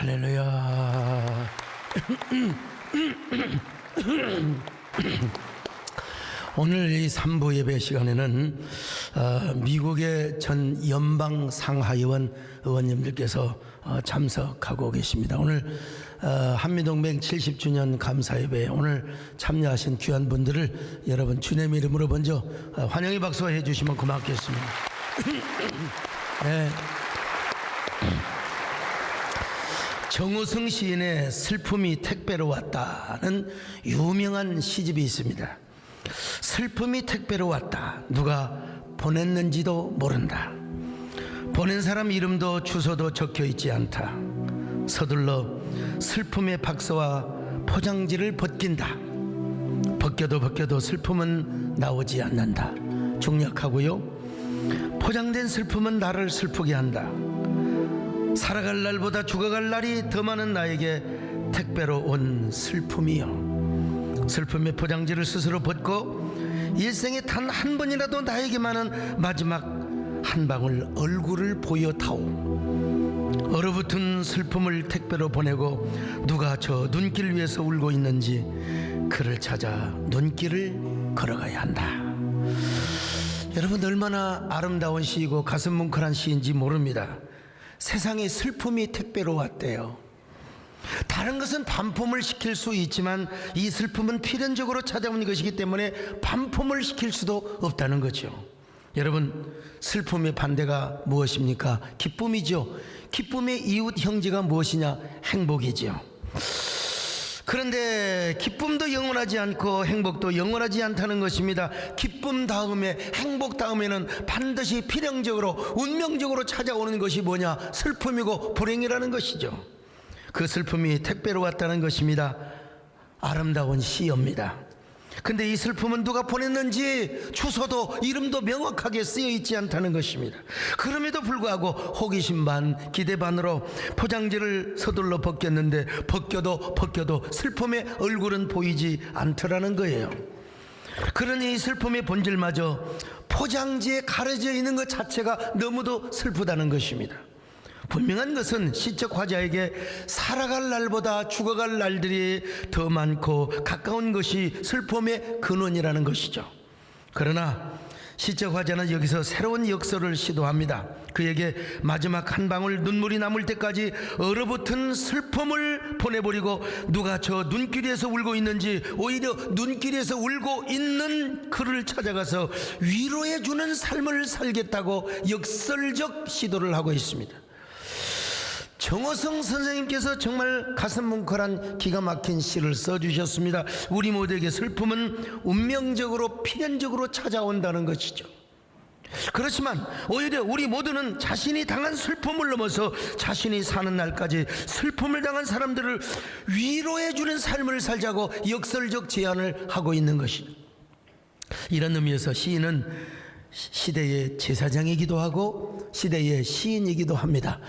할렐루야. 오늘 이 3부 예배 시간에는 미국의 전 연방 상하의원 의원님들께서 참석하고 계십니다. 오늘 한미동맹 70주년 감사예배에 오늘 참여하신 귀한 분들을 여러분 주님의 이름으로 먼저 환영의 박수 해주시면 고맙겠습니다. 네. 정우승 시인의 슬픔이 택배로 왔다는 유명한 시집이 있습니다. 슬픔이 택배로 왔다. 누가 보냈는지도 모른다. 보낸 사람 이름도 주소도 적혀 있지 않다. 서둘러 슬픔의 박스와 포장지를 벗긴다. 벗겨도 슬픔은 나오지 않는다. 중략하고요. 포장된 슬픔은 나를 슬프게 한다. 살아갈 날보다 죽어갈 날이 더 많은 나에게 택배로 온 슬픔이요. 슬픔의 포장지를 스스로 벗고 일생에 단 한 번이라도 나에게만은 마지막 한 방울 얼굴을 보여다오. 얼어붙은 슬픔을 택배로 보내고 누가 저 눈길 위에서 울고 있는지 그를 찾아 눈길을 걸어가야 한다. 여러분, 얼마나 아름다운 시이고 가슴 뭉클한 시인지 모릅니다. 세상에 슬픔이 택배로 왔대요. 다른 것은 반품을 시킬 수 있지만 이 슬픔은 필연적으로 찾아온 것이기 때문에 반품을 시킬 수도 없다는 거죠. 여러분, 슬픔의 반대가 무엇입니까? 기쁨이죠. 기쁨의 이웃 형제가 무엇이냐? 행복이죠. 그런데 기쁨도 영원하지 않고 행복도 영원하지 않다는 것입니다. 기쁨 다음에 행복 다음에는 반드시 필연적으로 운명적으로 찾아오는 것이 뭐냐? 슬픔이고 불행이라는 것이죠. 그 슬픔이 택배로 왔다는 것입니다. 아름다운 시입니다. 근데 이 슬픔은 누가 보냈는지 주소도 이름도 명확하게 쓰여 있지 않다는 것입니다. 그럼에도 불구하고 호기심 반 기대 반으로 포장지를 서둘러 벗겼는데 벗겨도 슬픔의 얼굴은 보이지 않더라는 거예요. 그러니 이 슬픔의 본질마저 포장지에 가려져 있는 것 자체가 너무도 슬프다는 것입니다. 분명한 것은 시적 화자에게 살아갈 날보다 죽어갈 날들이 더 많고 가까운 것이 슬픔의 근원이라는 것이죠. 그러나 시적 화자는 여기서 새로운 역설을 시도합니다. 그에게 마지막 한 방울 눈물이 남을 때까지 얼어붙은 슬픔을 보내버리고 누가 저 눈길에서 울고 있는지 오히려 눈길에서 울고 있는 그를 찾아가서 위로해주는 삶을 살겠다고 역설적 시도를 하고 있습니다. 정호성 선생님께서 정말 가슴 뭉클한 기가 막힌 시를 써주셨습니다. 우리 모두에게 슬픔은 운명적으로 필연적으로 찾아온다는 것이죠. 그렇지만 오히려 우리 모두는 자신이 당한 슬픔을 넘어서 자신이 사는 날까지 슬픔을 당한 사람들을 위로해주는 삶을 살자고 역설적 제안을 하고 있는 것이죠. 이런 의미에서 시인은 시대의 제사장이기도 하고 시대의 시인이기도 합니다.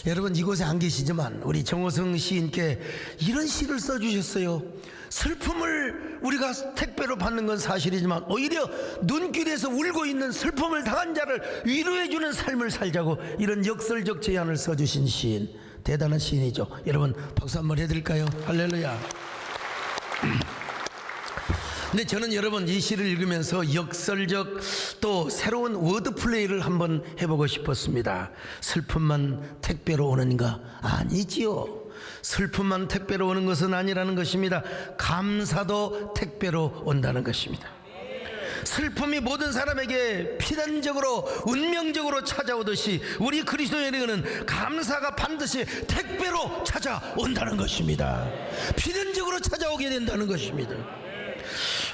여러분 이곳에 안 계시지만 우리 정호성 시인께 이런 시를 써주셨어요. 슬픔을 우리가 택배로 받는 건 사실이지만 오히려 눈길에서 울고 있는 슬픔을 당한 자를 위로해주는 삶을 살자고 이런 역설적 제안을 써주신 시인, 대단한 시인이죠. 여러분 박수 한번 해드릴까요? 할렐루야. 근데 저는 여러분 이 시를 읽으면서 역설적 또 새로운 워드 플레이를 한번 해보고 싶었습니다. 슬픔만 택배로 오는가? 아니지요. 슬픔만 택배로 오는 것은 아니라는 것입니다. 감사도 택배로 온다는 것입니다. 슬픔이 모든 사람에게 필연적으로 운명적으로 찾아오듯이 우리 그리스도인에게는 감사가 반드시 택배로 찾아온다는 것입니다. 필연적으로 찾아오게 된다는 것입니다.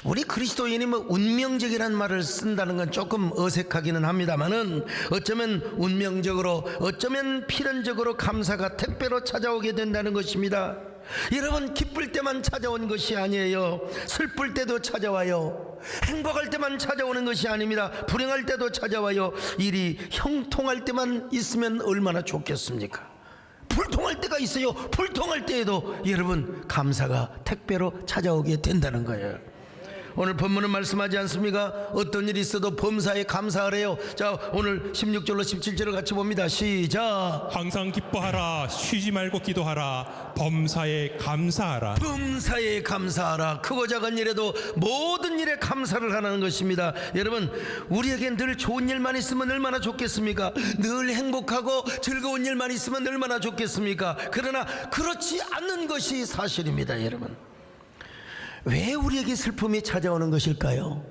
우리 그리스도인이 뭐 운명적이라는 말을 쓴다는 건 조금 어색하기는 합니다만은 어쩌면 운명적으로 어쩌면 필연적으로 감사가 택배로 찾아오게 된다는 것입니다. 여러분 기쁠 때만 찾아온 것이 아니에요. 슬플 때도 찾아와요. 행복할 때만 찾아오는 것이 아닙니다. 불행할 때도 찾아와요. 일이 형통할 때만 있으면 얼마나 좋겠습니까? 불통할 때가 있어요. 불통할 때에도 여러분 감사가 택배로 찾아오게 된다는 거예요. 오늘 본문은 말씀하지 않습니까? 어떤 일이 있어도 범사에 감사하래요. 자, 오늘 16절로 17절을 같이 봅니다. 시작. 항상 기뻐하라. 쉬지 말고 기도하라. 범사에 감사하라. 범사에 감사하라. 크고 작은 일에도 모든 일에 감사를 하라는 것입니다. 여러분 우리에겐 늘 좋은 일만 있으면 얼마나 좋겠습니까? 늘 행복하고 즐거운 일만 있으면 얼마나 좋겠습니까? 그러나 그렇지 않는 것이 사실입니다. 여러분 왜 우리에게 슬픔이 찾아오는 것일까요?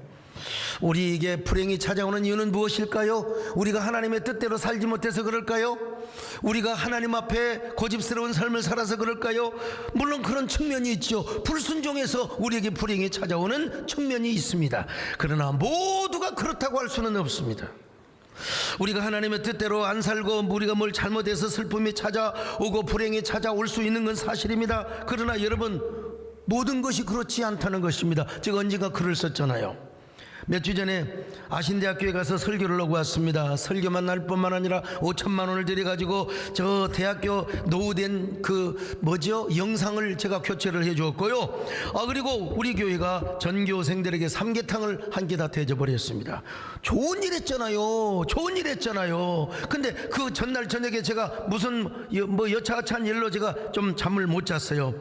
우리에게 불행이 찾아오는 이유는 무엇일까요? 우리가 하나님의 뜻대로 살지 못해서 그럴까요? 우리가 하나님 앞에 고집스러운 삶을 살아서 그럴까요? 물론 그런 측면이 있죠. 불순종해서 우리에게 불행이 찾아오는 측면이 있습니다. 그러나 모두가 그렇다고 할 수는 없습니다. 우리가 하나님의 뜻대로 안 살고 우리가 뭘 잘못해서 슬픔이 찾아오고 불행이 찾아올 수 있는 건 사실입니다. 그러나 여러분 모든 것이 그렇지 않다는 것입니다. 제가 언젠가 글을 썼잖아요. 몇 주 전에 아신대학교에 가서 설교를 하고 왔습니다. 설교만 날 뿐만 아니라 5천만 원을 들여가지고 저 대학교 노후된 영상을 제가 교체를 해주었고요. 그리고 우리 교회가 전교생들에게 삼계탕을 한 끼 다 대접버렸습니다. 좋은 일 했잖아요. 좋은 일 했잖아요. 근데 그 전날 저녁에 제가 무슨 여차찬 일로 제가 좀 잠을 못 잤어요.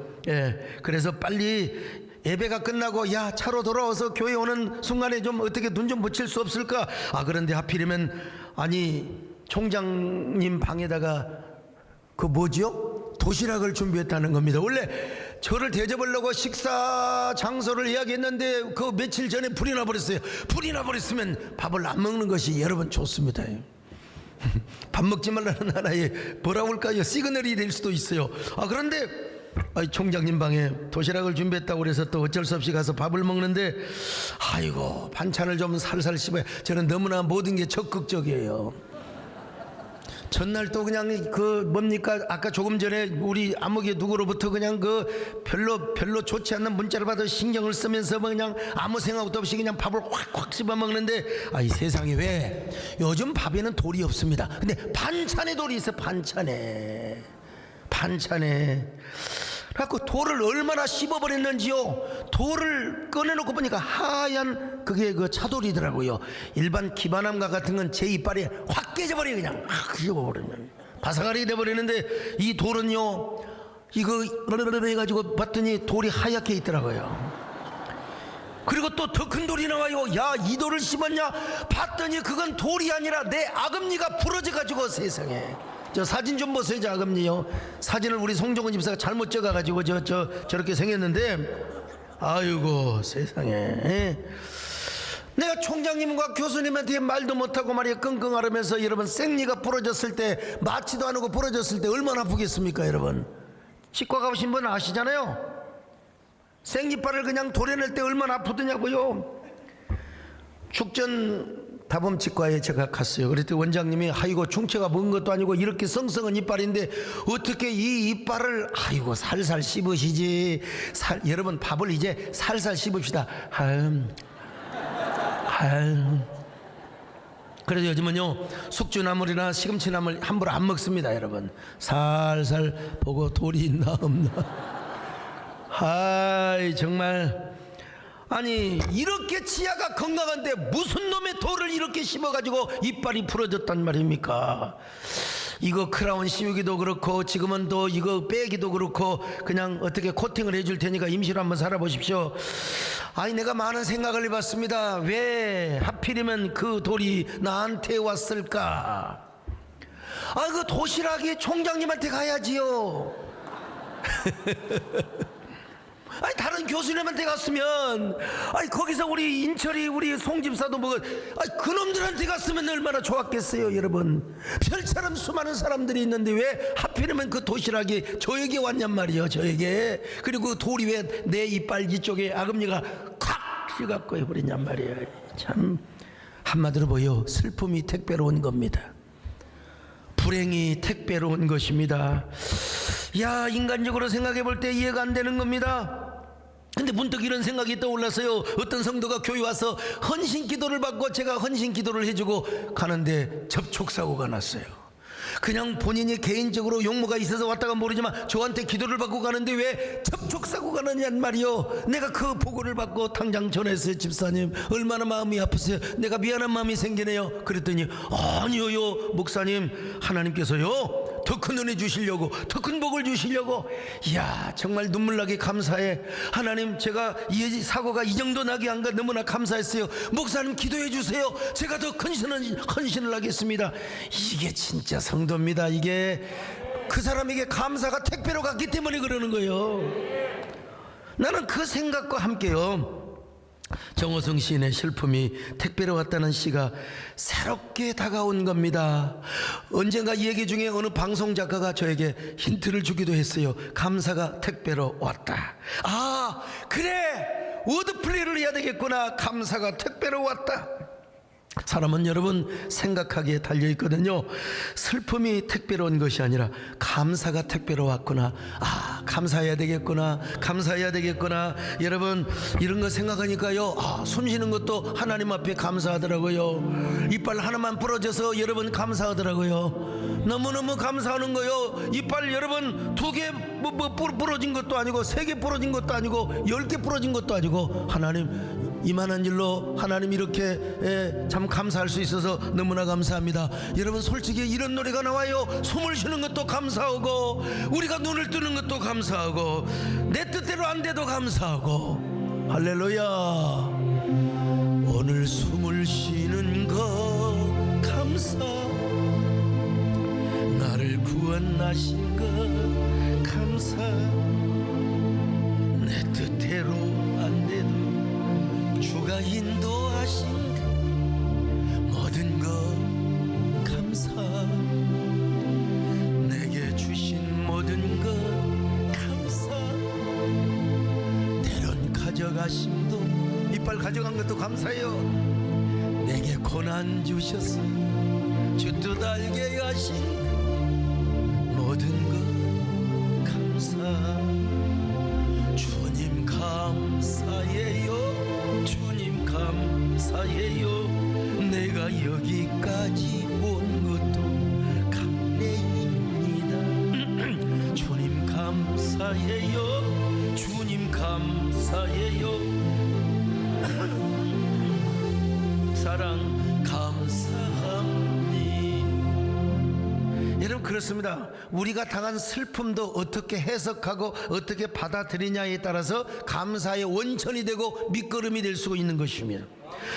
그래서 빨리 예배가 끝나고 야 차로 돌아와서 교회 오는 순간에 좀 어떻게 눈 좀 붙일 수 없을까? 그런데 하필이면 총장님 방에다가 도시락을 준비했다는 겁니다. 원래 저를 대접하려고 식사 장소를 예약했는데 그 며칠 전에 불이 나버렸어요. 불이 나버렸으면 밥을 안 먹는 것이 여러분 좋습니다. 밥 먹지 말라는 하나의 뭐라 할까요? 시그널이 될 수도 있어요. 그런데 총장님 방에 도시락을 준비했다고 그래서 또 어쩔 수 없이 가서 밥을 먹는데, 아이고 반찬을 좀 살살 씹어야. 저는 너무나 모든 게 적극적이에요. 전날 또 그냥 그 뭡니까, 아까 조금 전에 우리 아무개 누구로부터 그냥 그 별로 좋지 않는 문자를 받아 신경을 쓰면서 뭐 그냥 아무 생각도 없이 그냥 밥을 확 씹어 먹는데, 이 세상에 왜 요즘 밥에는 돌이 없습니다. 근데 반찬에 돌이 있어. 반찬에 그래갖고 돌을 얼마나 씹어버렸는지요. 돌을 꺼내놓고 보니까 하얀 그게 그 차돌이더라고요. 일반 기반암과 같은 건 제 이빨에 확 깨져버려. 그냥 확 씹어버리면 바삭하게 돼버리는데, 이 돌은요, 이거 해가지고 봤더니 돌이 하얗게 있더라고요. 그리고 또 더 큰 돌이 나와요. 야, 이 돌을 씹었냐 봤더니 그건 돌이 아니라 내 아금니가 부러져가지고. 세상에, 저 사진 좀 보세요. 저 아금니요. 사진을 우리 송정은 집사가 잘못 찍어가지고 저렇게 생겼는데, 아이고 세상에. 내가 총장님과 교수님한테 말도 못하고 말이야 끙끙 앓으면서, 여러분 생리가 부러졌을 때, 맞지도 않고 부러졌을 때 얼마나 아프겠습니까? 여러분 치과 가보신 분 아시잖아요. 생리빨을 그냥 도려낼 때 얼마나 아프더냐고요. 축전 다범치과에 제가 갔어요. 그랬더니 원장님이, 아이고 충치가 먼 것도 아니고 이렇게 성성한 이빨인데 어떻게 이 이빨을, 아이고 살살 씹으시지. 여러분 밥을 이제 살살 씹읍시다. 그래서 요즘은요 숙주나물이나 시금치나물 함부로 안 먹습니다. 여러분 살살 보고 돌이 있나 없나. 정말, 아니 이렇게 치아가 건강한데 무슨 놈의 돌을 이렇게 씹어가지고 이빨이 부러졌단 말입니까? 이거 크라운 씌우기도 그렇고, 지금은 또 이거 빼기도 그렇고, 그냥 어떻게 코팅을 해줄 테니까 임시로 한번 살아보십시오. 내가 많은 생각을 해봤습니다. 왜 하필이면 그 돌이 나한테 왔을까? 그 도시락이 총장님한테 가야지요. 다른 교수님한테 갔으면, 거기서 우리 인철이 우리 송집사도 뭐, 그놈들한테 갔으면 얼마나 좋았겠어요. 여러분 별처럼 수많은 사람들이 있는데 왜 하필이면 그 도시락이 저에게 왔냔 말이에요. 저에게. 그리고 돌이 왜 내 이빨 이쪽에 아금니가 콱 휘갖고 해버리냔 말이에요. 참, 한마디로 보여 슬픔이 택배로 온 겁니다. 불행이 택배로 온 것입니다. 인간적으로 생각해 볼 때 이해가 안 되는 겁니다. 근데 문득 이런 생각이 떠올랐어요. 어떤 성도가 교회 와서 헌신 기도를 받고, 제가 헌신 기도를 해주고 가는데 접촉사고가 났어요. 그냥 본인이 개인적으로 용무가 있어서 왔다가 모르지만 저한테 기도를 받고 가는데 왜 접촉사고가 나냔 말이요. 내가 그 보고를 받고 당장 전했어요. 집사님 얼마나 마음이 아프세요? 내가 미안한 마음이 생기네요. 그랬더니, 아니요 목사님, 하나님께서요 더 큰 은혜 주시려고, 더 큰 복을 주시려고. 정말 눈물나게 감사해. 하나님, 제가 이 사고가 이 정도 나게 한 거 너무나 감사했어요. 목사님 기도해 주세요. 제가 더 큰 헌신을 하겠습니다. 이게 진짜 성도입니다. 이게 그 사람에게 감사가 택배로 갔기 때문에 그러는 거예요. 나는 그 생각과 함께요, 정호성 시인의 슬픔이 택배로 왔다는 시가 새롭게 다가온 겁니다. 언젠가 이 얘기 중에 어느 방송 작가가 저에게 힌트를 주기도 했어요. 감사가 택배로 왔다. 그래, 워드플레이를 해야 되겠구나. 감사가 택배로 왔다. 사람은 여러분 생각하기에 달려있거든요. 슬픔이 택배로 온 것이 아니라 감사가 택배로 왔구나. 감사해야 되겠구나. 감사해야 되겠구나. 여러분 이런 거 생각하니까요, 숨 쉬는 것도 하나님 앞에 감사하더라고요. 이빨 하나만 부러져서 여러분 감사하더라고요. 너무너무 감사하는 거요. 이빨 여러분 2개 부러진 것도 아니고 3개 부러진 것도 아니고 10개 부러진 것도 아니고, 하나님 이만한 일로 하나님 이렇게 참 감사할 수 있어서 너무나 감사합니다. 여러분 솔직히 이런 노래가 나와요. 숨을 쉬는 것도 감사하고, 우리가 눈을 뜨는 것도 감사하고, 내 뜻대로 안 돼도 감사하고. 할렐루야. 오늘 숨을 쉬는 것 감사, 나를 구원하신 것 감사, 내 뜻대로 안 돼도 주가 인도하신 모든 것 감사, 내게 주신 모든 것 감사, 가심도 이빨 가져간 것도 감사해요. 내게 고난 주셨어 주뜻 알게 하신 모든 것 감사. 주님 감사해요. 주님 감사해요. 내가 여기까지 온 것도 감내입니다. 주님 감사해요. 주님 감사해요. 사랑 감사합니다. 여러분 그렇습니다. 우리가 당한 슬픔도 어떻게 해석하고 어떻게 받아들이냐에 따라서 감사의 원천이 되고 밑거름이 될 수 있는 것입니다.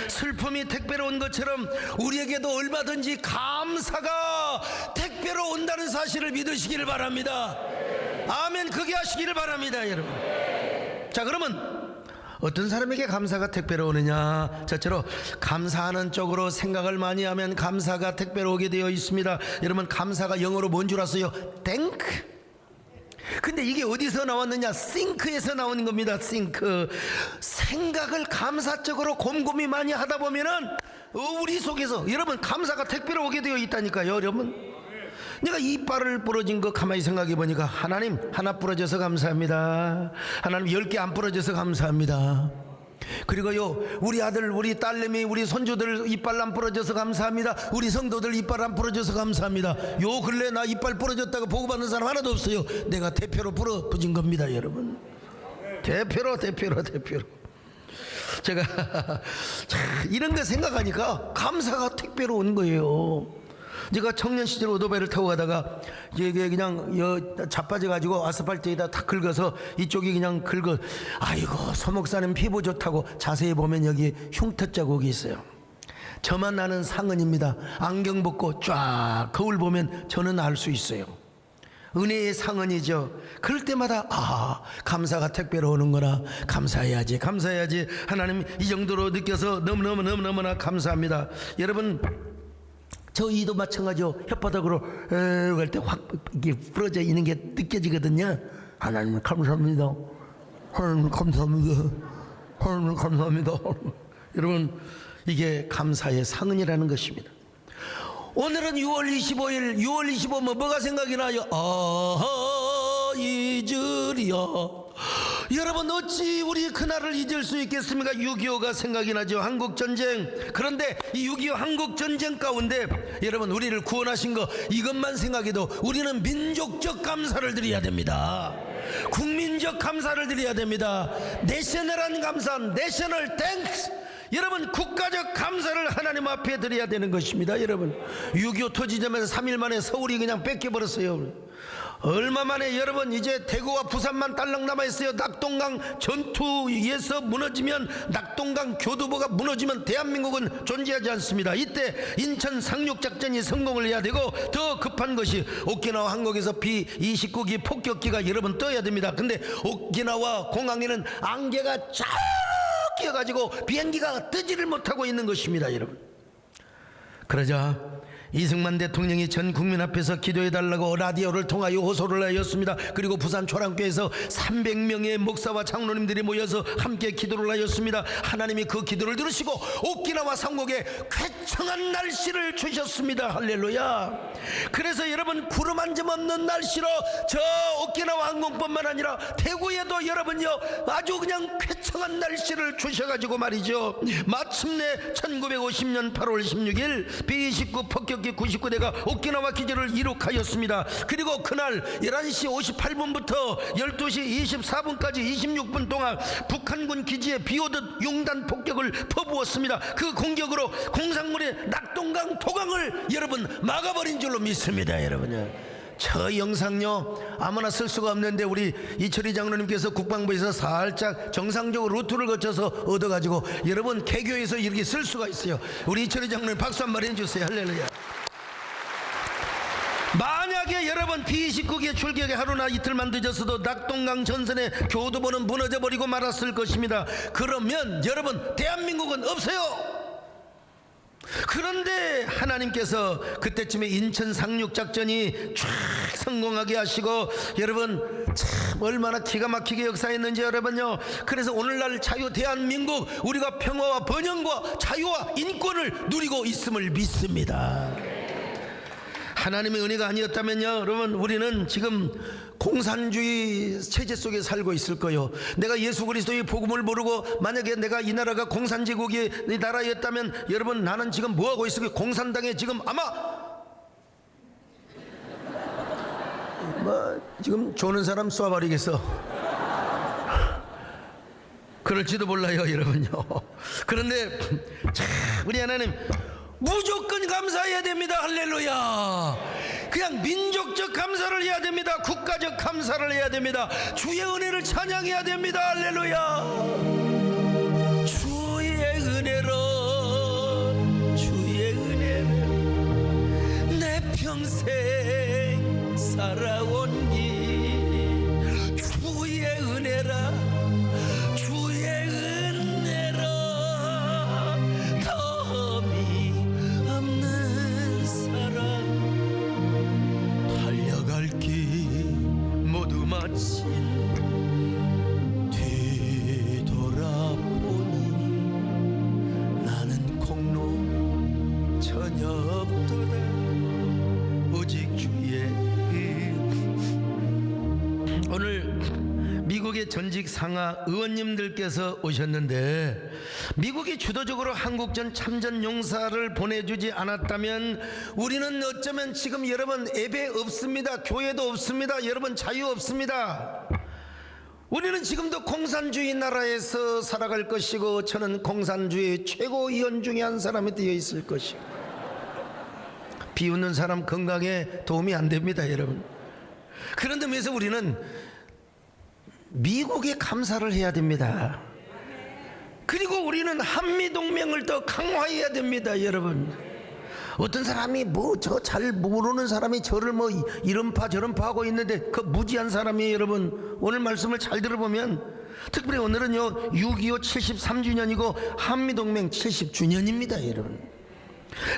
슬픔이 택배로 온 것처럼 우리에게도 얼마든지 감사가 택배로 온다는 사실을 믿으시기를 바랍니다. 아멘. 그게 하시기를 바랍니다 여러분. 자, 그러면 어떤 사람에게 감사가 택배로 오느냐? 저처럼 감사하는 쪽으로 생각을 많이 하면 감사가 택배로 오게 되어 있습니다. 여러분 감사가 영어로 뭔 줄 아세요? 땡크. 근데 이게 어디서 나왔느냐? 싱크에서 나오는 겁니다. 싱크. 생각을 감사적으로 곰곰이 많이 하다 보면은 우리 속에서 여러분 감사가 택배로 오게 되어 있다니까요. 여러분 내가 이빨을 부러진 거 가만히 생각해 보니까 하나님 하나 부러져서 감사합니다. 하나님 10개 안 부러져서 감사합니다. 그리고요 우리 아들 우리 딸내미 우리 손주들 이빨 안 부러져서 감사합니다. 우리 성도들 이빨 안 부러져서 감사합니다. 요 근래 나 이빨 부러졌다고 보고받는 사람 하나도 없어요. 내가 대표로 부러진 겁니다 여러분. 대표로 제가 이런 거 생각하니까 감사가 택배로 온 거예요. 제가 청년 시절 오토바이를 타고 가다가 이게 그냥 자빠져가지고 아스팔트에다 탁 긁어서 이쪽이 그냥 긁어. 아이고 서 목사님 피부 좋다고 자세히 보면 여기 흉터 자국이 있어요. 저만 아는 상은입니다. 안경 벗고 쫙 거울 보면 저는 알 수 있어요. 은혜의 상은이죠. 그럴 때마다 감사가 택배로 오는구나. 감사해야지 하나님 이 정도로 느껴서 너무나 감사합니다. 여러분 저희도 마찬가지요. 혓바닥으로 할 때 확 이게 부러져 있는 게 느껴지거든요. 하나님 감사합니다. 하나님 감사합니다. 하나님 감사합니다. 여러분 이게 감사의 상은이라는 것입니다. 오늘은 6월 25일 6월 25일 뭐가 생각이 나요? 잊으리야. 여러분 어찌 우리 그날을 잊을 수 있겠습니까? 6.25가 생각이 나죠. 한국전쟁. 그런데 이 6.25 한국전쟁 가운데 여러분 우리를 구원하신 거 이것만 생각해도 우리는 민족적 감사를 드려야 됩니다. 국민적 감사를 드려야 됩니다. 내셔널한 감사, 내셔널 땡스. 여러분 국가적 감사를 하나님 앞에 드려야 되는 것입니다. 여러분 6.25 토지점에서 3일 만에 서울이 그냥 뺏겨버렸어요. 얼마 만에 여러분 이제 대구와 부산만 딸랑 남아있어요. 낙동강 전투에서 무너지면 낙동강 교두보가 무너지면 대한민국은 존재하지 않습니다. 이때 인천 상륙작전이 성공을 해야 되고 더 급한 것이 오키나와 항공에서 B-29기 폭격기가 여러분 떠야 됩니다. 근데 오키나와 공항에는 안개가 쫙 끼어가지고 비행기가 뜨지를 못하고 있는 것입니다. 여러분 그러자 이승만 대통령이 전 국민 앞에서 기도해달라고 라디오를 통하여 호소를 하였습니다. 그리고 부산 초랑교에서 300명의 목사와 장로님들이 모여서 함께 기도를 하였습니다. 하나님이 그 기도를 들으시고 오키나와 상공에 쾌청한 날씨를 주셨습니다. 할렐루야. 그래서 여러분 구름 한 점 없는 날씨로 저 오키나와 항공뿐만 아니라 대구에도 여러분요 아주 그냥 쾌청한 날씨를 주셔가지고 말이죠. 마침내 1950년 8월 16일 B-29 폭격 99대가 오키나와 기지를 이룩하였습니다. 그리고 그날 11시 58분부터 12시 24분까지 26분 동안 북한군 기지에 비오듯 용단 폭격을 퍼부었습니다. 그 공격으로 공산군의 낙동강 도강을 여러분 막아버린 줄로 믿습니다. 여러분 저 영상요 아무나 쓸 수가 없는데 우리 이철희 장로님께서 국방부에서 살짝 정상적으로 루트를 거쳐서 얻어가지고 여러분 개교에서 이렇게 쓸 수가 있어요. 우리 이철희 장로님 박수 한번 해주세요. 할렐루야. 만약에 여러분 B-29기 출격에 하루나 이틀만 늦었어도 낙동강 전선의 교두보는 무너져버리고 말았을 것입니다. 그러면 여러분 대한민국은 없어요. 그런데 하나님께서 그때쯤에 인천 상륙작전이 쫙 성공하게 하시고, 여러분 참 얼마나 기가 막히게 역사했는지 여러분요. 그래서 오늘날 자유 대한민국, 우리가 평화와 번영과 자유와 인권을 누리고 있음을 믿습니다. 하나님의 은혜가 아니었다면요, 여러분, 우리는 지금 공산주의 체제 속에 살고 있을 거예요. 내가 예수 그리스도의 복음을 모르고 만약에 내가 이 나라가 공산제국의 이 나라였다면, 여러분, 나는 지금 뭐하고 있을까요? 공산당에 지금 아마 지금 조는 사람 쏴버리겠어. 그럴지도 몰라요, 여러분요. 그런데 참 우리 하나님 무조건 감사해야 됩니다. 할렐루야. 그냥 민족적 감사를 해야 됩니다. 국가적 감사를 해야 됩니다. 주의 은혜를 찬양해야 됩니다. 할렐루야. 주의 은혜로, 주의 은혜로 내 평생 살아온 길, 주의 은혜라, 주의 은혜로 덤이 없는 사람, 달려갈 길 모두 마친 뒤돌아보니 나는 공로 전혀 없도다. 오직 주의 오늘 미국의 전직 상하 의원님들께서 오셨는데, 미국이 주도적으로 한국전 참전 용사를 보내주지 않았다면 우리는 어쩌면 지금 여러분 예배 없습니다. 교회도 없습니다. 여러분 자유 없습니다. 우리는 지금도 공산주의 나라에서 살아갈 것이고, 저는 공산주의 최고위원 중에 한 사람이 되어 있을 것이고, 비웃는 사람 건강에 도움이 안 됩니다, 여러분. 그런데 그래서 우리는 미국에 감사를 해야 됩니다. 그리고 우리는 한미동맹을 더 강화해야 됩니다, 여러분. 어떤 사람이 뭐 저 잘 모르는 사람이 저를 뭐 이런파 저런파 하고 있는데 그 무지한 사람이에요, 여러분. 오늘 말씀을 잘 들어보면, 특별히 오늘은요 6.25 73주년이고 한미동맹 70주년입니다, 여러분.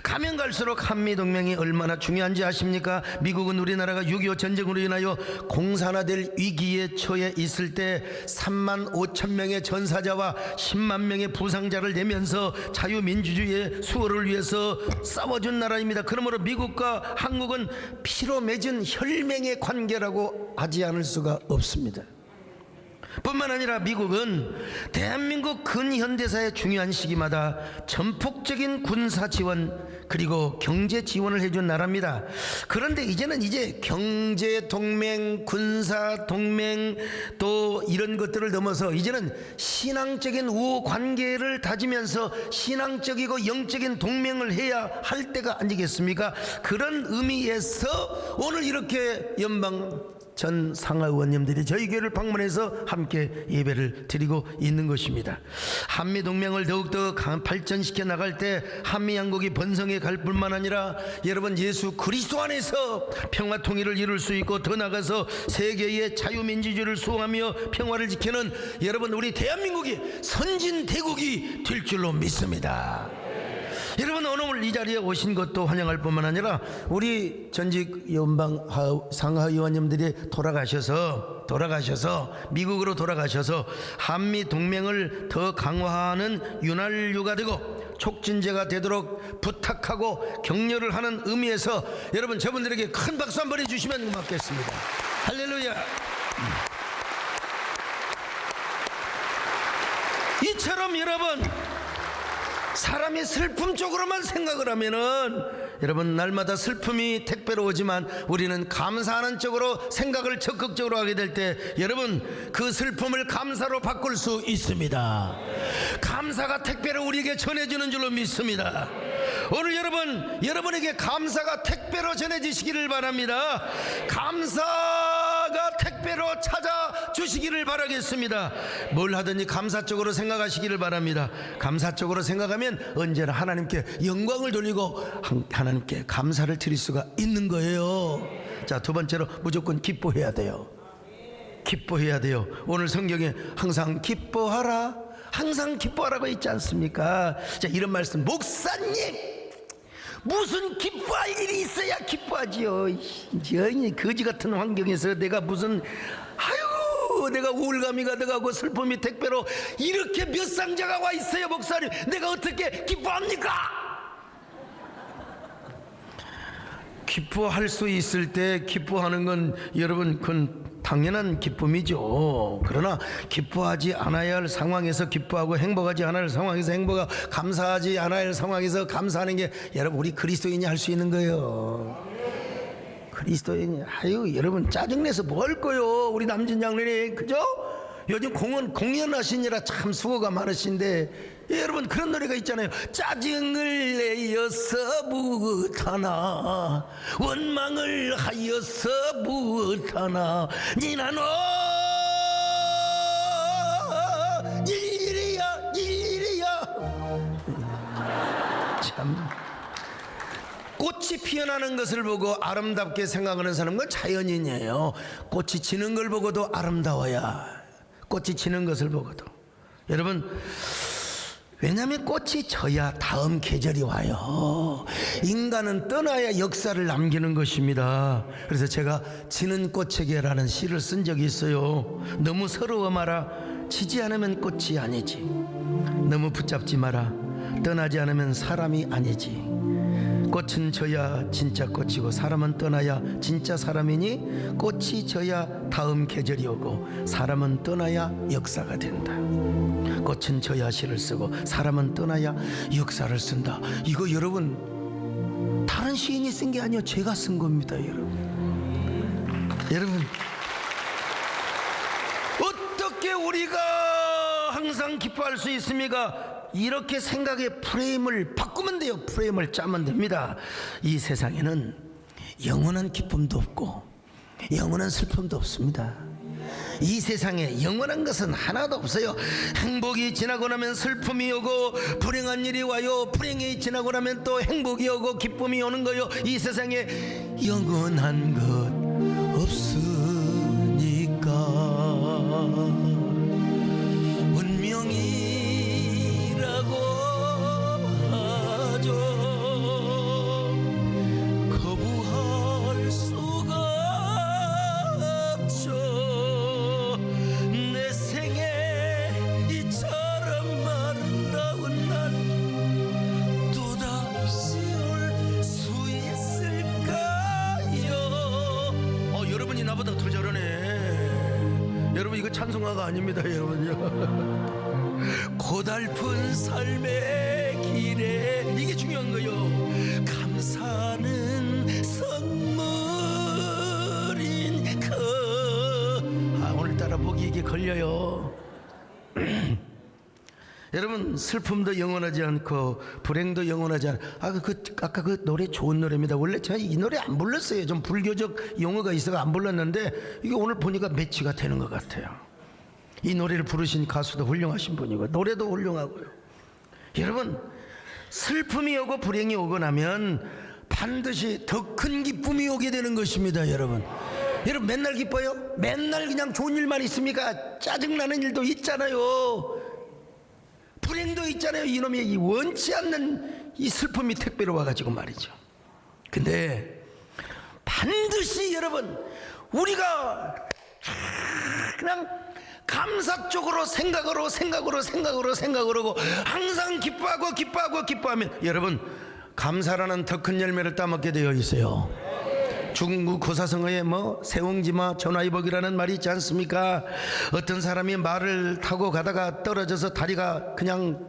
가면 갈수록 한미동맹이 얼마나 중요한지 아십니까? 미국은 우리나라가 6.25 전쟁으로 인하여 공산화될 위기에 처해 있을 때 3만 5천 명의 전사자와 10만 명의 부상자를 내면서 자유민주주의의 수호를 위해서 싸워준 나라입니다. 그러므로 미국과 한국은 피로 맺은 혈맹의 관계라고 하지 않을 수가 없습니다. 뿐만 아니라 미국은 대한민국 근현대사의 중요한 시기마다 전폭적인 군사 지원 그리고 경제 지원을 해준 나라입니다. 그런데 이제는 경제 동맹, 군사 동맹 또 이런 것들을 넘어서 이제는 신앙적인 우호 관계를 다지면서 신앙적이고 영적인 동맹을 해야 할 때가 아니겠습니까? 그런 의미에서 오늘 이렇게 연방 전 상하 의원님들이 저희 교회를 방문해서 함께 예배를 드리고 있는 것입니다. 한미동맹을 더욱더 발전시켜 나갈 때 한미양국이 번성해 갈 뿐만 아니라 여러분 예수 그리스도 안에서 평화 통일을 이룰 수 있고, 더 나아가서 세계의 자유민주주의를 수호하며 평화를 지키는 여러분 우리 대한민국이 선진대국이 될 줄로 믿습니다. 여러분 오늘 이 자리에 오신 것도 환영할 뿐만 아니라 우리 전직 연방 상하 의원님들이 돌아가셔서 미국으로 돌아가셔서 한미 동맹을 더 강화하는 윤활유가 되고 촉진제가 되도록 부탁하고 격려를 하는 의미에서 여러분 저분들에게 큰 박수 한번 해주시면 고맙겠습니다. 할렐루야. 이처럼 여러분 사람이 슬픔 쪽으로만 생각을 하면은 여러분 날마다 슬픔이 택배로 오지만, 우리는 감사하는 쪽으로 생각을 적극적으로 하게 될 때 여러분 그 슬픔을 감사로 바꿀 수 있습니다. 감사가 택배로 우리에게 전해지는 줄로 믿습니다. 오늘 여러분에게 감사가 택배로 전해지시기를 바랍니다. 감사가 택배로 찾아주시기를 바라겠습니다. 뭘 하든지 감사적으로 생각하시기를 바랍니다. 감사적으로 생각하면 언제나 하나님께 영광을 돌리고 하나님께 감사를 드릴 수가 있는 거예요. 자, 두 번째로 무조건 기뻐해야 돼요. 기뻐해야 돼요. 오늘 성경에 항상 기뻐하라, 항상 기뻐하라고 있지 않습니까? 자, 이런 말씀 목사님 무슨 기뻐할 일이 있어야 기뻐하지요. 이 거지 같은 환경에서 내가 무슨 아유 내가 우울감이 가득하고 슬픔이 택배로 이렇게 몇 상자가 와 있어요. 목사님 내가 어떻게 기뻐합니까? 기뻐할 수 있을 때 기뻐하는 건 여러분 그건 당연한 기쁨이죠. 그러나 기뻐하지 않아야 할 상황에서 기뻐하고 행복하지 않아야 할 상황에서 행복하고 감사하지 않아야 할 상황에서 감사하는 게 여러분 우리 그리스도인이 할 수 있는 거예요. 그리스도인이 아유 여러분 짜증내서 뭐 할 거요. 우리 남진 장로님 그죠? 요즘 공연하시느라 참 수고가 많으신데 여러분 그런 노래가 있잖아요. 짜증을 내어서 무엇하나 원망을 하여서 무엇하나 니나노 일일이야 참 꽃이 피어나는 것을 보고 아름답게 생각하는 사람은 자연인이에요. 꽃이 지는 걸 보고도 아름다워야 꽃이 지는 것을 보고도 여러분 왜냐하면 꽃이 져야 다음 계절이 와요. 인간은 떠나야 역사를 남기는 것입니다. 그래서 제가 지는 꽃에게라는 시를 쓴 적이 있어요. 너무 서러워 마라 지지 않으면 꽃이 아니지. 너무 붙잡지 마라 떠나지 않으면 사람이 아니지. 꽃은 져야 진짜 꽃이고 사람은 떠나야 진짜 사람이니 꽃이 져야 다음 계절이 오고 사람은 떠나야 역사가 된다. 꽃은 져야 시를 쓰고 사람은 떠나야 역사를 쓴다. 이거 여러분 다른 시인이 쓴 게 아니에요. 제가 쓴 겁니다. 여러분 어떻게 우리가 항상 기뻐할 수 있습니까? 이렇게 생각의 프레임을 바꾸면 돼요. 프레임을 짜면 됩니다. 이 세상에는 영원한 기쁨도 없고 영원한 슬픔도 없습니다. 이 세상에 영원한 것은 하나도 없어요. 행복이 지나고 나면 슬픔이 오고 불행한 일이 와요. 불행이 지나고 나면 또 행복이 오고 기쁨이 오는 거요. 이 세상에 영원한 것 없으니까 운명이 거부할 수가 없죠. 내 생에 이처럼 아름다운 날 또다시 올 수 있을까요? 여러분이 나보다 더 잘하네. 여러분 이거 찬송가가 아닙니다. 여러분요. 고달픈 삶의 길에 이게 중요한 거요. 감사는 선물인 오늘따라 목이 이게 걸려요. 여러분 슬픔도 영원하지 않고 불행도 영원하지 않고 아까 그 노래 좋은 노래입니다. 원래 제가 이 노래 안 불렀어요. 좀 불교적 용어가 있어서 안 불렀는데 이게 오늘 보니까 매치가 되는 것 같아요. 이 노래를 부르신 가수도 훌륭하신 분이고 노래도 훌륭하고요. 여러분 슬픔이 오고 불행이 오고 나면 반드시 더 큰 기쁨이 오게 되는 것입니다. 여러분 맨날 기뻐요? 맨날 그냥 좋은 일만 있습니까? 짜증나는 일도 있잖아요. 불행도 있잖아요. 이놈의 이 원치 않는 이 슬픔이 택배로 와가지고 말이죠. 근데 반드시 여러분 우리가 그냥 감사 쪽으로 생각으로 하고 항상 기뻐하면 여러분 감사라는 더 큰 열매를 따먹게 되어 있어요. 중국 고사성어에 세옹지마 전화위복이라는 말이 있지 않습니까? 어떤 사람이 말을 타고 가다가 떨어져서 다리가 그냥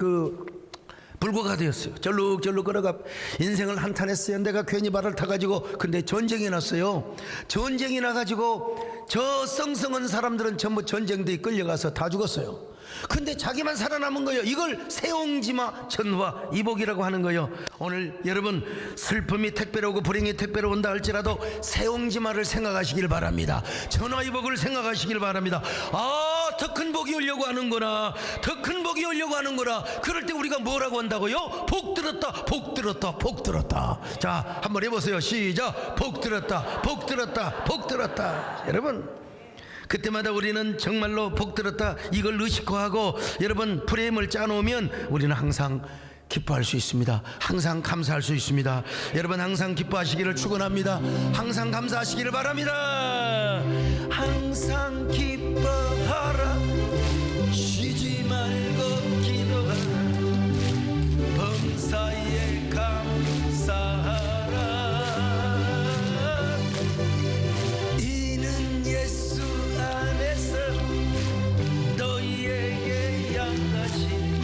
불구가 되었어요. 절룩절룩 걸어가 인생을 한탄했어요. 내가 괜히 말을 타가지고. 근데 전쟁이 났어요. 전쟁이 나가지고 저 썽썽한 사람들은 전부 전쟁대에 끌려가서 다 죽었어요. 근데 자기만 살아남은 거예요. 이걸 세옹지마 전화위복이라고 하는 거예요. 오늘 여러분 슬픔이 택배로 오고 불행이 택배로 온다 할지라도 세옹지마를 생각하시길 바랍니다. 전화위복을 생각하시길 바랍니다. 더 큰 복이 오려고 하는구나. 더 큰 복이 오려고 하는구나. 그럴 때 우리가 뭐라고 한다고요? 복 들었다, 복 들었다, 복 들었다. 자, 한번 해보세요. 시작. 복 들었다, 복 들었다, 복 들었다. 여러분 그때마다 우리는 정말로 복 들었다 이걸 의식화하고 여러분 프레임을 짜놓으면 우리는 항상 기뻐할 수 있습니다. 항상 감사할 수 있습니다. 여러분 항상 기뻐하시기를 축원합니다. 항상 감사하시기를 바랍니다. 항상 기뻐하라. 쉬지 말고 기도하라. 범사에 감사하라. 이는 예수 안에서 너희에게 양하신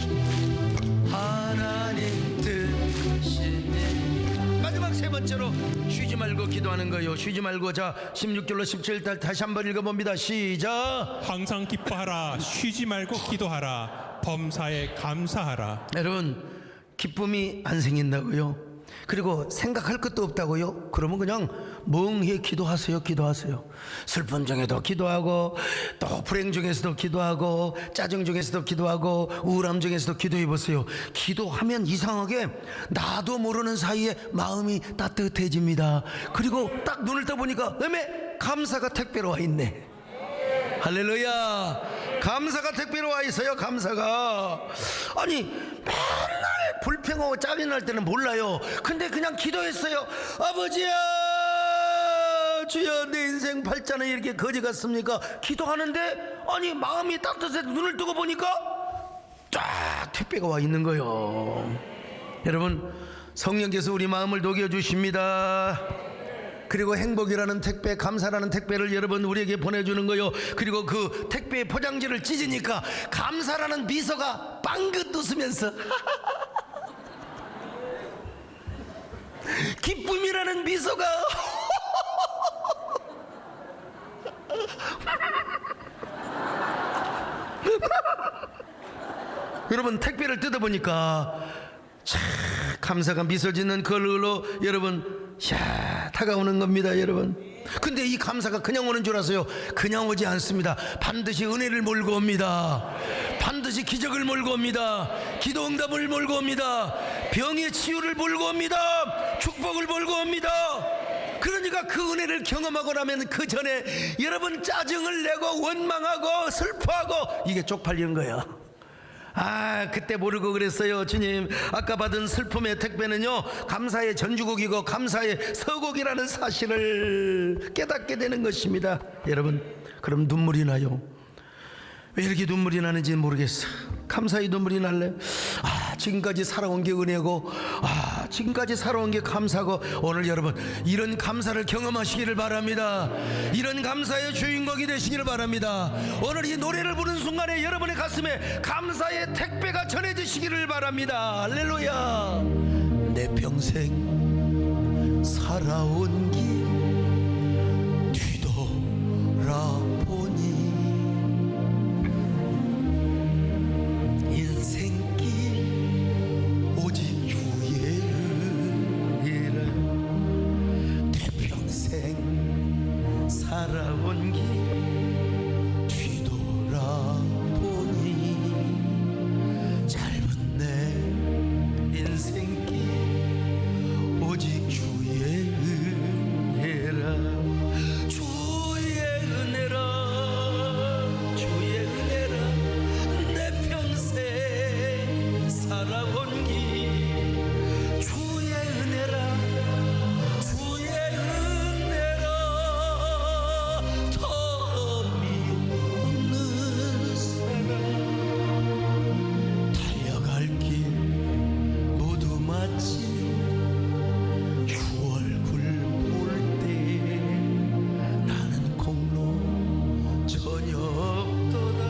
하나님 뜻이니. 마지막 세 번째로 쉬지 말고 기도하는 거예요. 쉬지 말고. 자 16절로 17절 다시 한번 읽어봅니다. 시작. 항상 기뻐하라. 쉬지 말고 기도하라. 범사에 감사하라. 여러분 기쁨이 안 생긴다고요? 그리고 생각할 것도 없다고요? 그러면 그냥 멍해 기도하세요. 기도하세요. 슬픔 중에도 기도하고, 또 불행 중에서도 기도하고, 짜증 중에서도 기도하고, 우울함 중에서도 기도해 보세요. 기도하면 이상하게 나도 모르는 사이에 마음이 따뜻해집니다. 그리고 딱 눈을 떠보니까 감사가 택배로 와 있네. 할렐루야. 감사가 택배로 와 있어요. 감사가. 아니 맨날 불평하고 짜증날 때는 몰라요. 근데 그냥 기도했어요. 아버지야, 주여, 내 인생 팔자는 이렇게 거지 같습니까? 기도하는데 아니 마음이 따뜻해서 눈을 뜨고 보니까 쫙 택배가 와 있는 거예요. 여러분 성령께서 우리 마음을 녹여주십니다. 그리고 행복이라는 택배, 감사라는 택배를 여러분 우리에게 보내주는 거요. 그리고 그 택배의 포장지를 찢으니까 감사라는 미소가 빵긋 웃으면서 기쁨이라는 미소가 여러분 택배를 뜯어보니까 참 감사가 미소 짓는 그 얼굴로 여러분 다가오는 겁니다. 여러분 근데 이 감사가 그냥 오는 줄 아세요? 그냥 오지 않습니다. 반드시 은혜를 몰고 옵니다. 반드시 기적을 몰고 옵니다. 기도 응답을 몰고 옵니다. 병의 치유를 몰고 옵니다. 축복을 몰고 옵니다. 그러니까 그 은혜를 경험하고 나면 그 전에 여러분 짜증을 내고 원망하고 슬퍼하고 이게 쪽팔리는 거예요. 그때 모르고 그랬어요. 주님, 아까 받은 슬픔의 택배는요 감사의 전주곡이고 감사의 서곡이라는 사실을 깨닫게 되는 것입니다. 여러분 그럼 눈물이 나요. 왜 이렇게 눈물이 나는지 모르겠어. 감사의 눈물이 날래. 지금까지 살아온 게 은혜고, 지금까지 살아온 게 감사고, 오늘 여러분 이런 감사를 경험하시기를 바랍니다. 이런 감사의 주인공이 되시기를 바랍니다. 오늘 이 노래를 부르는 순간에 여러분의 가슴에 감사의 택배가 전해지시기를 바랍니다. 할렐루야. 내 평생 살아온 길 뒤돌아보니 인생길 오직 주의 은혜라. 내 평생 살아온 길 뒤돌아보니 짧은 내 인생길 오직 주의 은혜라. 주의 은혜라. 주의 은혜라. 내 평생 살아온 길 주의 은혜라. 주의 은혜라. 덤이 없는 사랑 달려갈 길 모두 마치 주 얼굴 볼 때 나는 공로 전혀 없도다.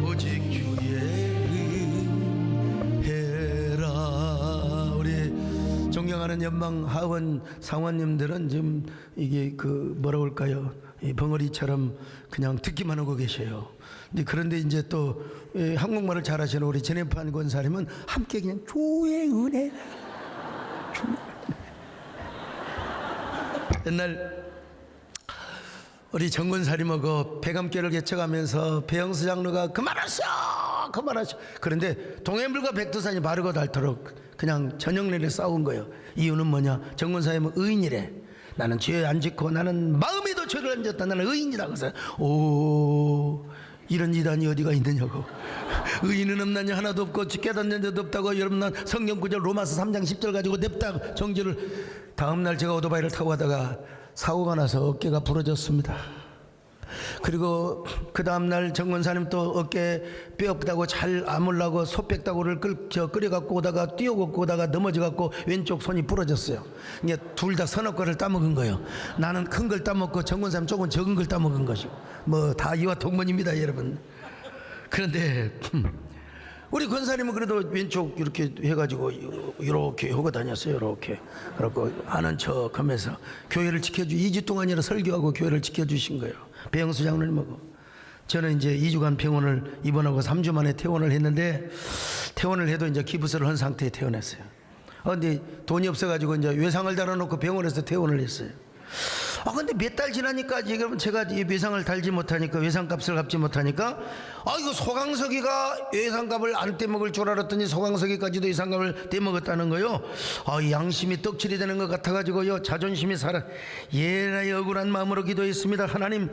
오직 주의 은혜라. 우리 존경하는 연방 하원 상원님들은 지금 이게 그 뭐라 그럴까요? 이 벙어리처럼 그냥 듣기만 하고 계셔요. 그런데 이제 또 한국말을 잘하시는 우리 진해판 권사님은 함께 그냥 주의 은혜라. 옛날 우리 정권사님하고 배감교를 개척하면서 배영수 장로가 그만하셔. 그런데 동해물과 백두산이 마르고 닳도록 그냥 저녁 내내 싸운 거예요. 이유는 뭐냐? 정권사님은 의인이래. 나는 죄 안 짓고 나는 마음에도 죄를 안 짓다. 나는 의인이다. 그래서 이런 이단이 어디가 있느냐고. 의인은 없나냐 하나도 없고 깨닫는 자도 없다고. 여러분, 난 성경 구절 로마서 3장 10절 가지고 냅다 정지를. 다음날 제가 오토바이를 타고 가다가 사고가 나서 어깨가 부러졌습니다. 그리고 그 다음날 정권사님 또 어깨 뼈 없다고 잘 아물라고 소백다구를 끓여갖고 오다가 뛰어갖고 오다가 넘어져갖고 왼쪽 손이 부러졌어요. 이게 둘 다 서너 거를 따먹은 거예요. 나는 큰 걸 따먹고 정권사님 조금 적은 걸 따먹은 것이고, 뭐 다 이와 동문입니다, 여러분. 그런데 우리 권사님은 그래도 왼쪽 이렇게 해가지고 이렇게 하고 다녔어요. 이렇게. 그래갖고 아는 척 하면서 교회를 2주 동안이나 설교하고 교회를 지켜주신 거예요. 배영수 장로님하고. 저는 이제 2주간 병원을 입원하고 3주 만에 퇴원을 했는데, 퇴원을 해도 이제 기부서를 한 상태에 퇴원했어요. 근데 돈이 없어가지고 이제 외상을 달아놓고 병원에서 퇴원을 했어요. 근데 몇 달 지나니까 지금 제가 이 외상을 달지 못하니까, 외상값을 갚지 못하니까, 이거 소강석이가 외상값을 안 떼먹을 줄 알았더니 소강석이까지도 외상값을 떼먹었다는 거요. 이 양심이 떡칠이 되는 것 같아가지고요, 자존심이 살아. 예라의 억울한 마음으로 기도했습니다. 하나님,